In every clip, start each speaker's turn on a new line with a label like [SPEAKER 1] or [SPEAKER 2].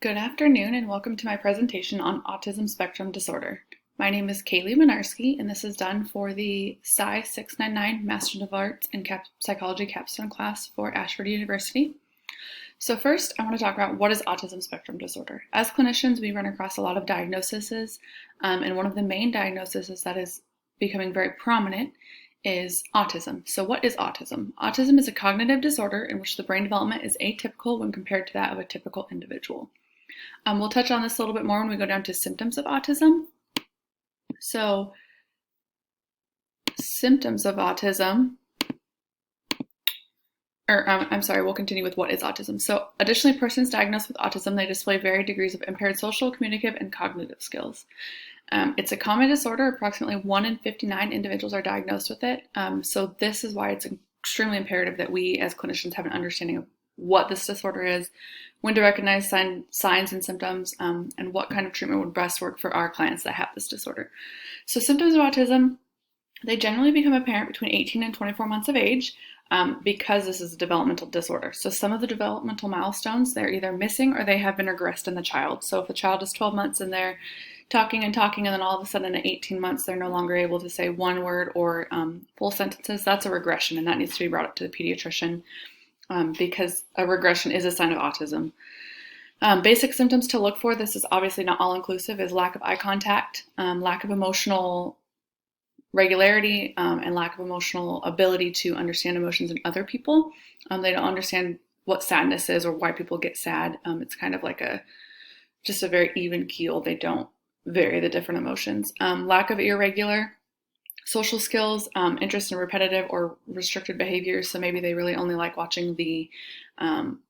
[SPEAKER 1] Good afternoon and welcome to my presentation on autism spectrum disorder. My name is Kaylee Minarski and this is done for the Sci 699 Master of Arts in Psychology capstone class for Ashford University. So first, I want to talk about what is autism spectrum disorder. As clinicians, we run across a lot of diagnoses, and one of the main diagnoses that is becoming very prominent is autism. So what is autism? Autism is a cognitive disorder in which the brain development is atypical when compared to that of a typical individual. We'll touch on this a little bit more when we go down to symptoms of autism. So symptoms of autism, we'll continue with what is autism. So additionally, persons diagnosed with autism, they display varied degrees of impaired social, communicative, and cognitive skills. It's a common disorder. Approximately 1 in 59 individuals are diagnosed with it. So this is why it's extremely imperative that we as clinicians have an understanding of what this disorder is, when to recognize signs and symptoms, and what kind of treatment would best work for our clients that have this disorder. So symptoms of autism, they generally become apparent between 18 and 24 months of age because this is a developmental disorder. So some of the developmental milestones, they're either missing or they have been regressed in the child. So if the child is 12 months and they're talking and then all of a sudden at 18 months they're no longer able to say one word or full sentences, that's a regression and that needs to be brought up to the pediatrician. Because a regression is a sign of autism. Basic symptoms to look for, this is obviously not all-inclusive, is lack of eye contact, lack of emotional regularity, and lack of emotional ability to understand emotions in other people. They don't understand what sadness is or why people get sad. It's kind of like just a very even keel. They don't vary the different emotions. Lack of irregular social skills, interest in repetitive or restricted behaviors. So maybe they really only like watching the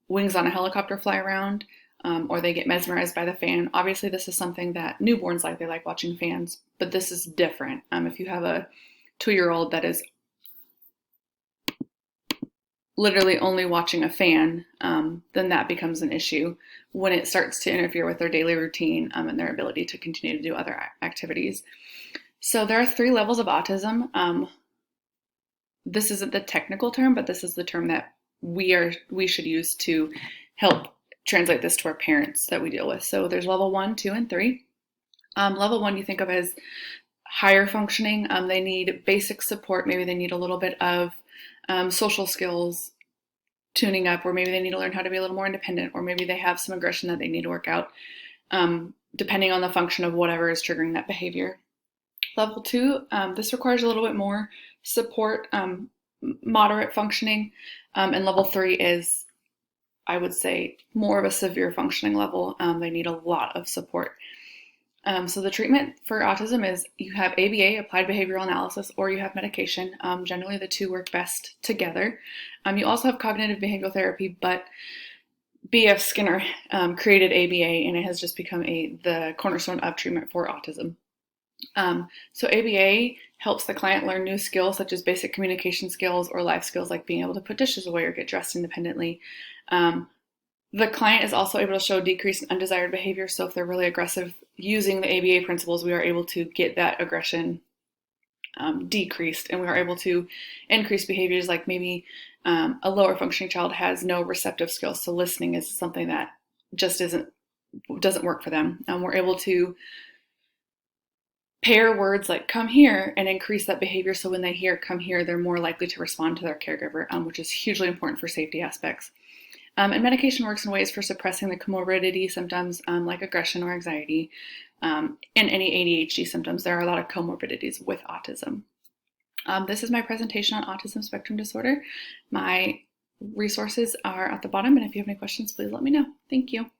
[SPEAKER 1] wings on a helicopter fly around, or they get mesmerized by the fan. Obviously, this is something that newborns like. They like watching fans, but this is different. If you have a 2-year-old that is literally only watching a fan, then that becomes an issue when it starts to interfere with their daily routine and their ability to continue to do other activities. So there are 3 levels of autism. This isn't the technical term, but this is the term that we should use to help translate this to our parents that we deal with. So there's level 1, 2, and 3. Level 1 you think of as higher functioning. They need basic support. Maybe they need a little bit of social skills tuning up, or maybe they need to learn how to be a little more independent, or maybe they have some aggression that they need to work out, depending on the function of whatever is triggering that behavior. Level 2, this requires a little bit more support, moderate functioning, and level 3 is, I would say, more of a severe functioning level. They need a lot of support. So the treatment for autism is you have ABA, applied behavioral analysis, or you have medication. Generally, the 2 work best together. You also have cognitive behavioral therapy, but B.F. Skinner created ABA, and it has just become the cornerstone of treatment for autism. So ABA helps the client learn new skills such as basic communication skills or life skills like being able to put dishes away or get dressed independently. The client is also able to show decrease in undesired behavior. So if they're really aggressive, using the ABA principles, we are able to get that aggression decreased, and we are able to increase behaviors like maybe a lower functioning child has no receptive skills. So listening is something that just doesn't work for them. We're able to pair words like come here and increase that behavior, so when they hear come here, they're more likely to respond to their caregiver, which is hugely important for safety aspects. And medication works in ways for suppressing the comorbidity symptoms like aggression or anxiety, and any ADHD symptoms. There are a lot of comorbidities with autism. This is my presentation on autism spectrum disorder. My resources are at the bottom, and if you have any questions, please let me know. Thank you.